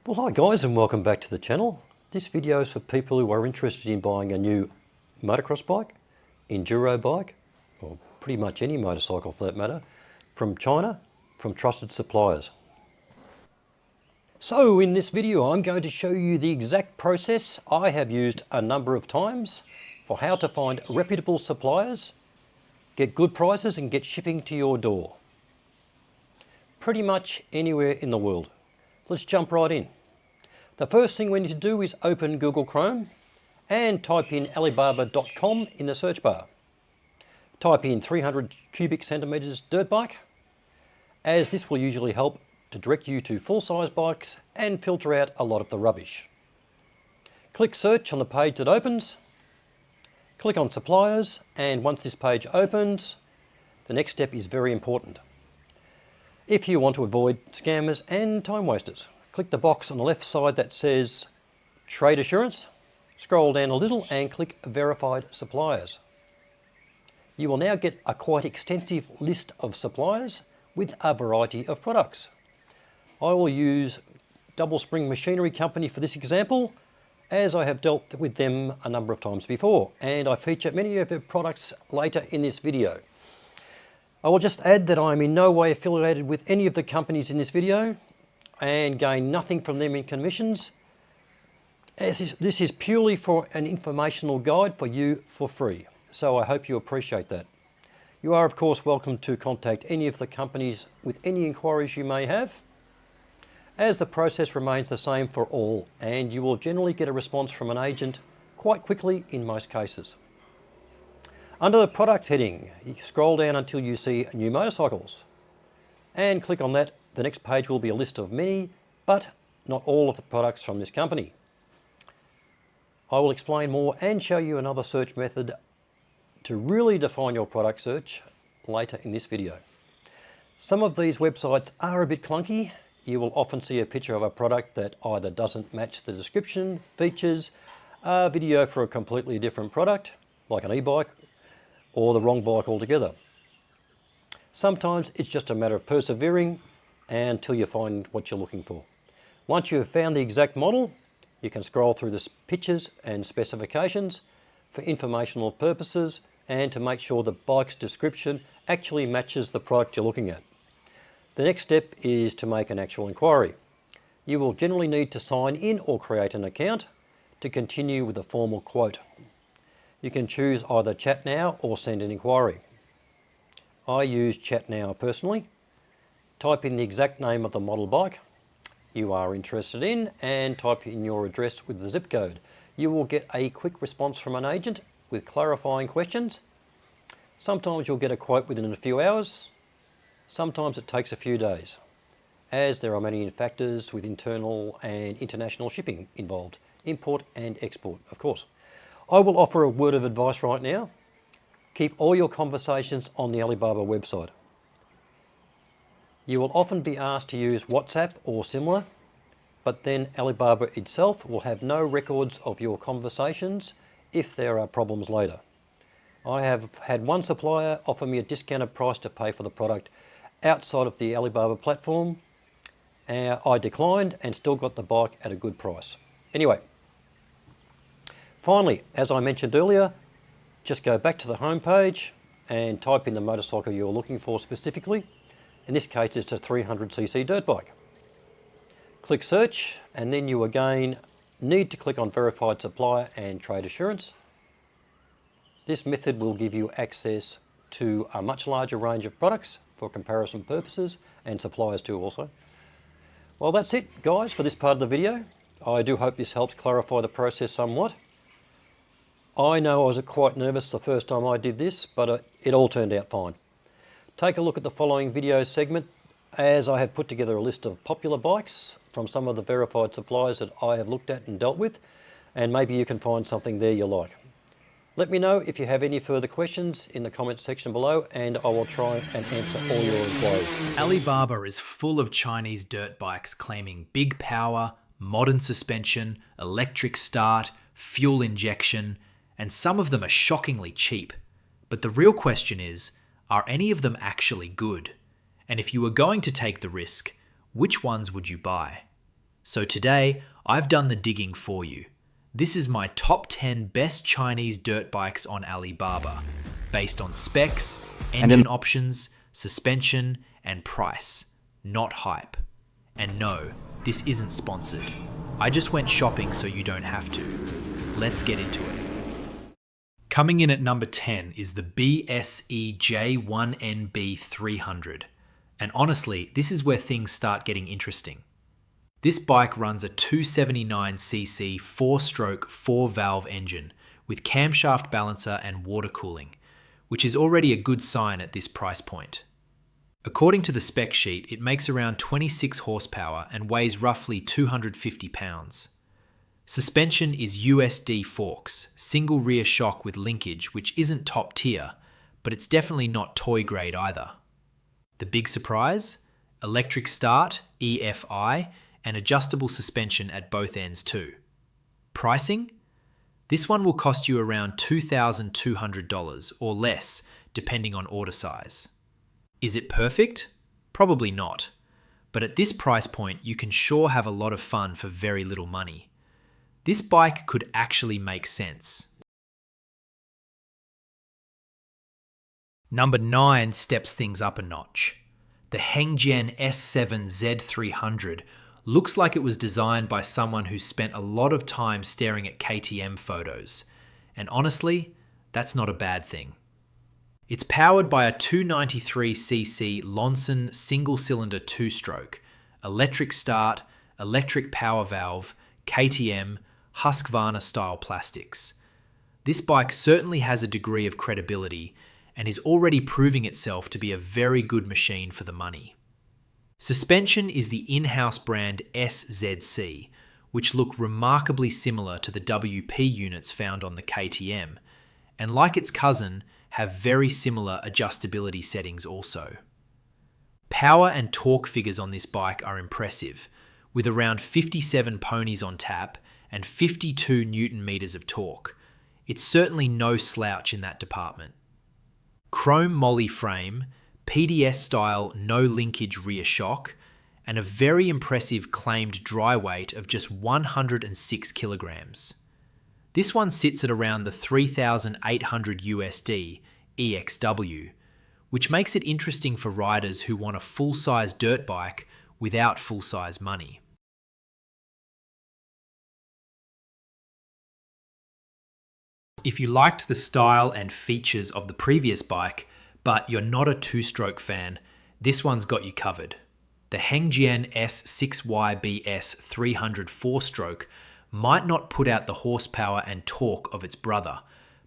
Well, hi guys, and welcome back to the channel. This video is for people who are interested in buying a new motocross bike, enduro bike, or pretty much any motorcycle for that matter, from China, from trusted suppliers. So in this video I'm going to show you the exact process I have used a number of times for how to find reputable suppliers, get good prices and get shipping to your door. Pretty much anywhere in the world. Let's jump right in. The first thing we need to do is open Google Chrome and type in alibaba.com in the search bar. Type in 300 cubic centimeters dirt bike, as this will usually help to direct you to full-size bikes and filter out a lot of the rubbish. Click search on the page that opens, click on suppliers, and once this page opens, the next step is very important. If you want to avoid scammers and time wasters, click the box on the left side that says Trade Assurance, scroll down a little and click Verified Suppliers. You will now get a quite extensive list of suppliers with a variety of products. I will use Double Spring Machinery Company for this example, as I have dealt with them a number of times before, and I feature many of their products later in this video. I will just add that I am in no way affiliated with any of the companies in this video and gain nothing from them in commissions. This is purely for an informational guide for you for free, so I hope you appreciate that. You are of course welcome to contact any of the companies with any inquiries you may have, as the process remains the same for all and you will generally get a response from an agent quite quickly in most cases. Under the products heading, you scroll down until you see new motorcycles and click on that. The next page will be a list of many, but not all of the products from this company. I will explain more and show you another search method to really define your product search later in this video. Some of these websites are a bit clunky. You will often see a picture of a product that either doesn't match the description, features, a video for a completely different product, like an e-bike, or the wrong bike altogether. Sometimes it's just a matter of persevering until you find what you're looking for. Once you have found the exact model, you can scroll through the pictures and specifications for informational purposes and to make sure the bike's description actually matches the product you're looking at. The next step is to make an actual inquiry. You will generally need to sign in or create an account to continue with a formal quote. You can choose either chat now or send an inquiry. I use chat now personally. Type in the exact name of the model bike you are interested in and type in your address with the zip code. You will get a quick response from an agent with clarifying questions. Sometimes you'll get a quote within a few hours. Sometimes it takes a few days, as there are many factors with internal and international shipping involved, import and export, of course. I will offer a word of advice right now. Keep all your conversations on the Alibaba website. You will often be asked to use WhatsApp or similar, but then Alibaba itself will have no records of your conversations if there are problems later. I have had one supplier offer me a discounted price to pay for the product outside of the Alibaba platform. I declined and still got the bike at a good price. Anyway, finally, as I mentioned earlier, just go back to the home page and type in the motorcycle you're looking for specifically. In this case, it's a 300cc dirt bike. Click search, and then you again need to click on Verified Supplier and Trade Assurance. This method will give you access to a much larger range of products for comparison purposes, and suppliers too also. Well, that's it guys for this part of the video. I do hope this helps clarify the process somewhat. I know I was quite nervous the first time I did this, but it all turned out fine. Take a look at the following video segment, as I have put together a list of popular bikes from some of the verified suppliers that I have looked at and dealt with, and maybe you can find something there you like. Let me know if you have any further questions in the comments section below, and I will try and answer all your inquiries. Alibaba is full of Chinese dirt bikes claiming big power, modern suspension, electric start, fuel injection, and some of them are shockingly cheap. But the real question is, are any of them actually good? And if you were going to take the risk, which ones would you buy? So today, I've done the digging for you. This is my top 10 best Chinese dirt bikes on Alibaba, based on specs, engine options, suspension, and price, not hype. And no, this isn't sponsored. I just went shopping so you don't have to. Let's get into it. Coming in at number 10 is the BSE J1NB 300. And honestly, this is where things start getting interesting. This bike runs a 279cc 4-stroke 4-valve engine with camshaft balancer and water cooling, which is already a good sign at this price point. According to the spec sheet, it makes around 26 horsepower and weighs roughly 250 pounds. Suspension is USD forks, single rear shock with linkage, which isn't top tier, but it's definitely not toy grade either. The big surprise? Electric start, EFI, and adjustable suspension at both ends too. Pricing? This one will cost you around $2,200 or less, depending on order size. Is it perfect? Probably not. But at this price point, you can sure have a lot of fun for very little money. This bike could actually make sense. Number 9 steps things up a notch. The Hengjian S7 Z300 looks like it was designed by someone who spent a lot of time staring at KTM photos. And honestly, that's not a bad thing. It's powered by a 293cc Lonson single-cylinder 2-stroke, electric start, electric power valve, KTM, Husqvarna style plastics. This bike certainly has a degree of credibility and is already proving itself to be a very good machine for the money. Suspension is the in-house brand SZC, which look remarkably similar to the WP units found on the KTM, and like its cousin, have very similar adjustability settings also. Power and torque figures on this bike are impressive, with around 57 ponies on tap and 52 Newton meters of torque. It's certainly no slouch in that department. Chrome moly frame, PDS style no linkage rear shock, and a very impressive claimed dry weight of just 106 kilograms. This one sits at around the 3,800 USD EXW, which makes it interesting for riders who want a full-size dirt bike without full-size money. If you liked the style and features of the previous bike, but you're not a 2-stroke fan, this one's got you covered. The Hengjian S6YBS 300 4-stroke might not put out the horsepower and torque of its brother,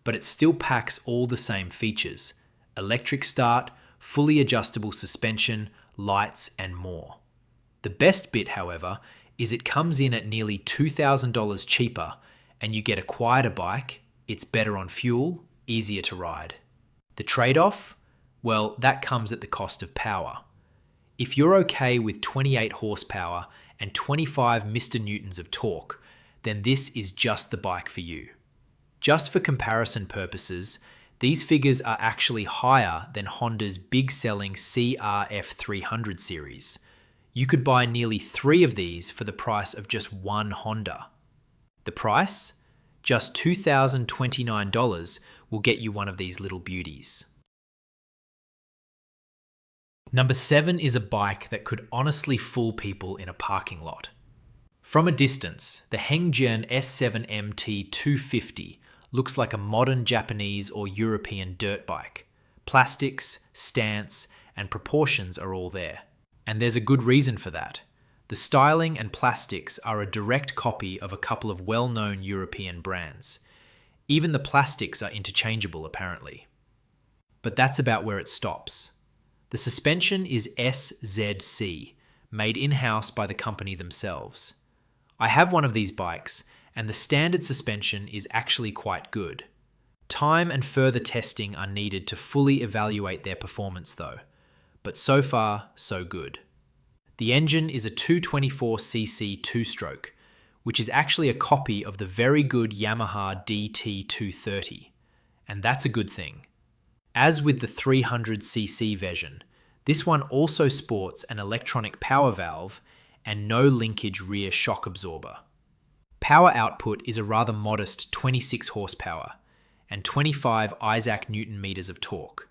but it still packs all the same features: electric start, fully adjustable suspension, lights, and more. The best bit, however, is it comes in at nearly $2,000 cheaper, and you get a quieter bike, it's better on fuel, easier to ride. The trade-off? Well, that comes at the cost of power. If you're okay with 28 horsepower and 25 Mr. Newtons of torque, then this is just the bike for you. Just for comparison purposes, these figures are actually higher than Honda's big-selling CRF 300 series. You could buy nearly 3 of these for the price of just one Honda. The price? Just $2,029 will get you one of these little beauties. Number 7 is a bike that could honestly fool people in a parking lot. From a distance, the Hengjian S7MT 250 looks like a modern Japanese or European dirt bike. Plastics, stance, and proportions are all there. And there's a good reason for that. The styling and plastics are a direct copy of a couple of well-known European brands. Even the plastics are interchangeable, apparently. But that's about where it stops. The suspension is SZC, made in-house by the company themselves. I have one of these bikes, and the standard suspension is actually quite good. Time and further testing are needed to fully evaluate their performance though, but so far, so good. The engine is a 224cc 2-stroke, which is actually a copy of the very good Yamaha DT230, and that's a good thing. As with the 300cc version, this one also sports an electronic power valve and no linkage rear shock absorber. Power output is a rather modest 26 horsepower and 25 Isaac Newton meters of torque.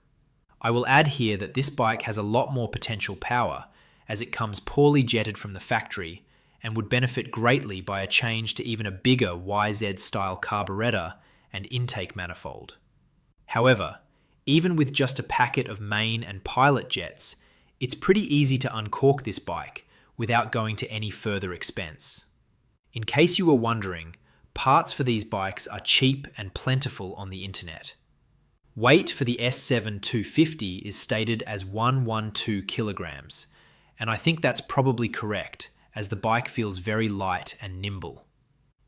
I will add here that this bike has a lot more potential power as it comes poorly jetted from the factory and would benefit greatly by a change to even a bigger YZ-style carburetor and intake manifold. However, even with just a packet of main and pilot jets, it's pretty easy to uncork this bike without going to any further expense. In case you were wondering, parts for these bikes are cheap and plentiful on the internet. Weight for the S7 250 is stated as 112 kilograms, and I think that's probably correct as the bike feels very light and nimble.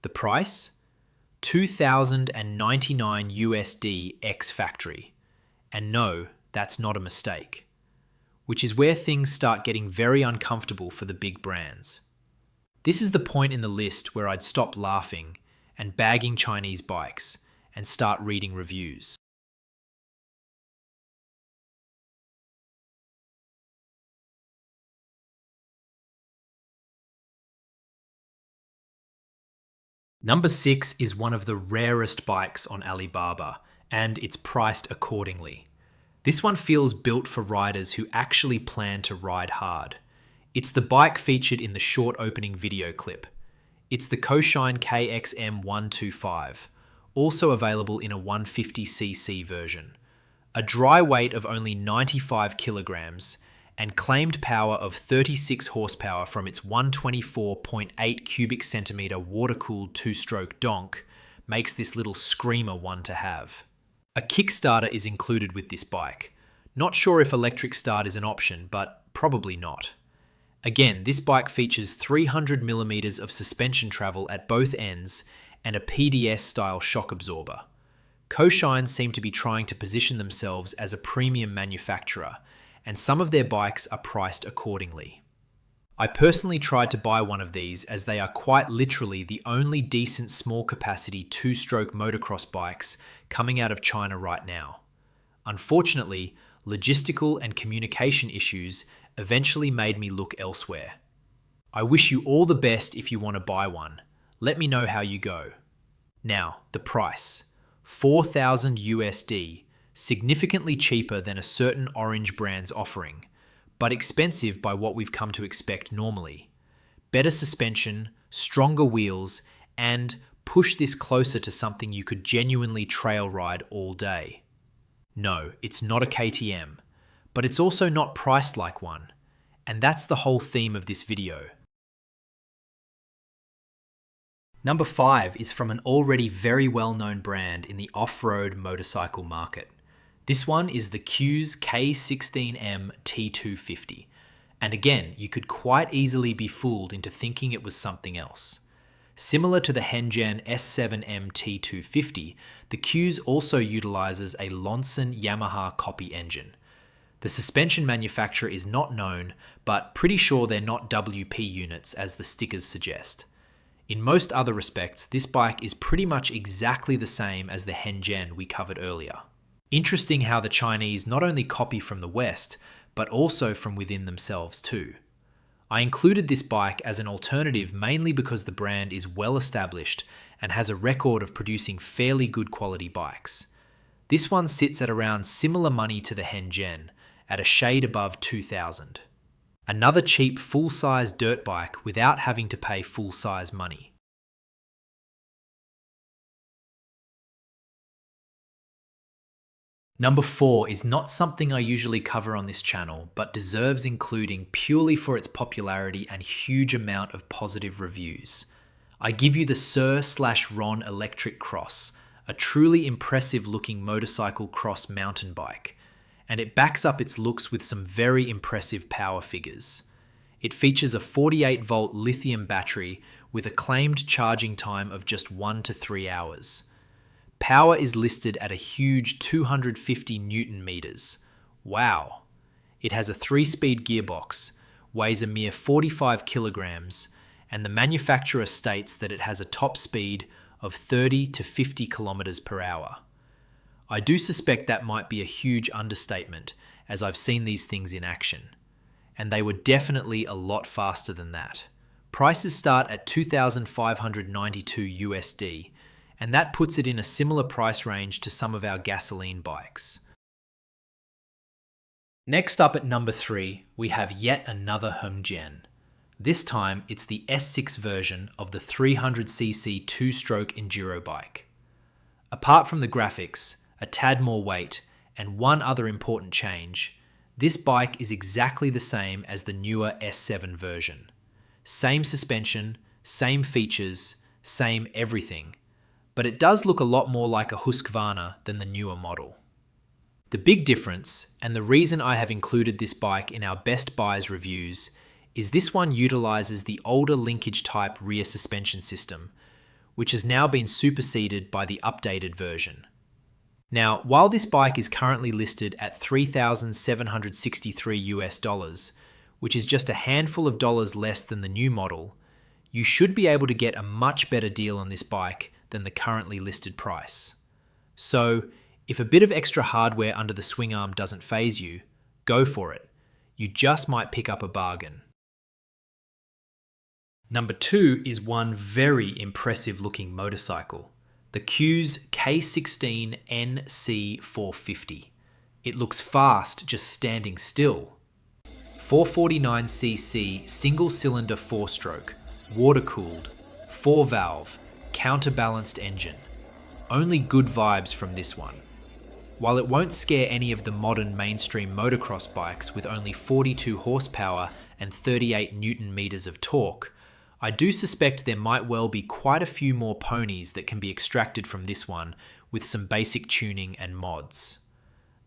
The price? $2,099 USD ex-factory. And no, that's not a mistake. Which is where things start getting very uncomfortable for the big brands. This is the point in the list where I'd stop laughing and bagging Chinese bikes and start reading reviews. Number 6 is one of the rarest bikes on Alibaba, and it's priced accordingly. This one feels built for riders who actually plan to ride hard. It's the bike featured in the short opening video clip. It's the Koshine KXM 125, also available in a 150cc version. A dry weight of only 95 kilograms and claimed power of 36 horsepower from its 124.8 cubic centimeter water-cooled two-stroke donk makes this little screamer one to have. A Kickstarter is included with this bike. Not sure if electric start is an option, but probably not. Again, this bike features 300mm of suspension travel at both ends and a PDS-style shock absorber. Koshine seem to be trying to position themselves as a premium manufacturer, and some of their bikes are priced accordingly. I personally tried to buy one of these as they are quite literally the only decent small capacity two-stroke motocross bikes coming out of China right now. Unfortunately, logistical and communication issues eventually made me look elsewhere. I wish you all the best if you want to buy one. Let me know how you go. Now, the price. $4,000 USD, significantly cheaper than a certain orange brand's offering, but expensive by what we've come to expect normally. Better suspension, stronger wheels, and push this closer to something you could genuinely trail ride all day. No, it's not a KTM, but it's also not priced like one, and that's the whole theme of this video. Number 5 is from an already very well-known brand in the off-road motorcycle market. This one is the Q's K16M T250. And again, you could quite easily be fooled into thinking it was something else. Similar to the Hengen S7M T250, the Q's also utilizes a Lonson Yamaha copy engine. The suspension manufacturer is not known, but pretty sure they're not WP units as the stickers suggest. In most other respects, this bike is pretty much exactly the same as the Hengen we covered earlier. Interesting how the Chinese not only copy from the West, but also from within themselves too. I included this bike as an alternative mainly because the brand is well established and has a record of producing fairly good quality bikes. This one sits at around similar money to the Hengen, at a shade above $2,000. Another cheap full-size dirt bike without having to pay full-size money. Number 4 is not something I usually cover on this channel, but deserves including purely for its popularity and huge amount of positive reviews. I give you the Sir/Ron Electric Cross, a truly impressive looking motorcycle cross mountain bike, and it backs up its looks with some very impressive power figures. It features a 48-volt lithium battery with a claimed charging time of just 1 to 3 hours. Power is listed at a huge 250 Newton meters. Wow! It has a 3-speed gearbox, weighs a mere 45 kilograms, and the manufacturer states that it has a top speed of 30 to 50 kilometers per hour. I do suspect that might be a huge understatement, as I've seen these things in action. And they were definitely a lot faster than that. prices start at $2,592 USD, and that puts it in a similar price range to some of our gasoline bikes. Next up at number 3, we have yet another Hongjian. This time, it's the S6 version of the 300cc two-stroke enduro bike. Apart from the graphics, a tad more weight, and one other important change, this bike is exactly the same as the newer S7 version. Same suspension, same features, same everything, but it does look a lot more like a Husqvarna than the newer model. The big difference, and the reason I have included this bike in our Best Buys reviews, is this one utilises the older linkage type rear suspension system, which has now been superseded by the updated version. Now, while this bike is currently listed at $3,763 US, which is just a handful of dollars less than the new model, you should be able to get a much better deal on this bike than the currently listed price. So, if a bit of extra hardware under the swing arm doesn't faze you, go for it. You just might pick up a bargain. Number 2 is one very impressive looking motorcycle, the Q's K16 NC450. It looks fast just standing still. 449cc single-cylinder 4-stroke, water-cooled, 4-valve, counterbalanced engine. Only good vibes from this one. While it won't scare any of the modern mainstream motocross bikes with only 42 horsepower and 38 newton meters of torque, I do suspect there might well be quite a few more ponies that can be extracted from this one with some basic tuning and mods.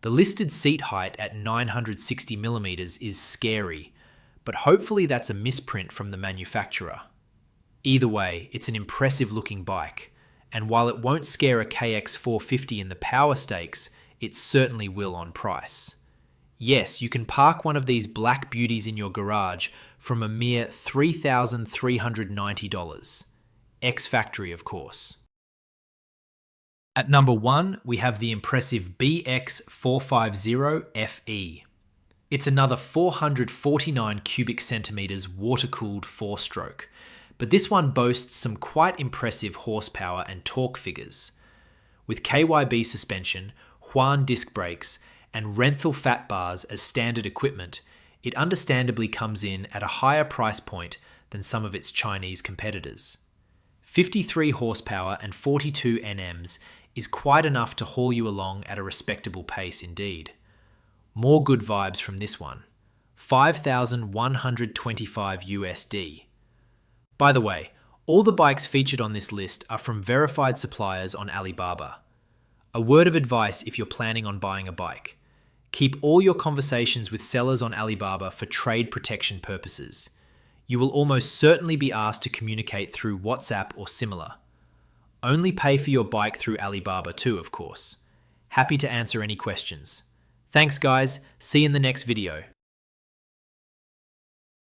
The listed seat height at 960mm is scary, but hopefully that's a misprint from the manufacturer. Either way, it's an impressive looking bike, and while it won't scare a KX450 in the power stakes, it certainly will on price. Yes, you can park one of these black beauties in your garage from a mere $3,390. Ex-factory, of course. At number 1, we have the impressive BX450FE. It's another 449 cubic centimeters water-cooled 4-stroke, but this one boasts some quite impressive horsepower and torque figures. With KYB suspension, Huan disc brakes, and Renthal fat bars as standard equipment, it understandably comes in at a higher price point than some of its Chinese competitors. 53 horsepower and 42 NMs is quite enough to haul you along at a respectable pace indeed. More good vibes from this one. $5,125 USD. By the way, all the bikes featured on this list are from verified suppliers on Alibaba. A word of advice if you're planning on buying a bike. Keep all your conversations with sellers on Alibaba for trade protection purposes. You will almost certainly be asked to communicate through WhatsApp or similar. Only pay for your bike through Alibaba too, of course. Happy to answer any questions. Thanks guys, see you in the next video.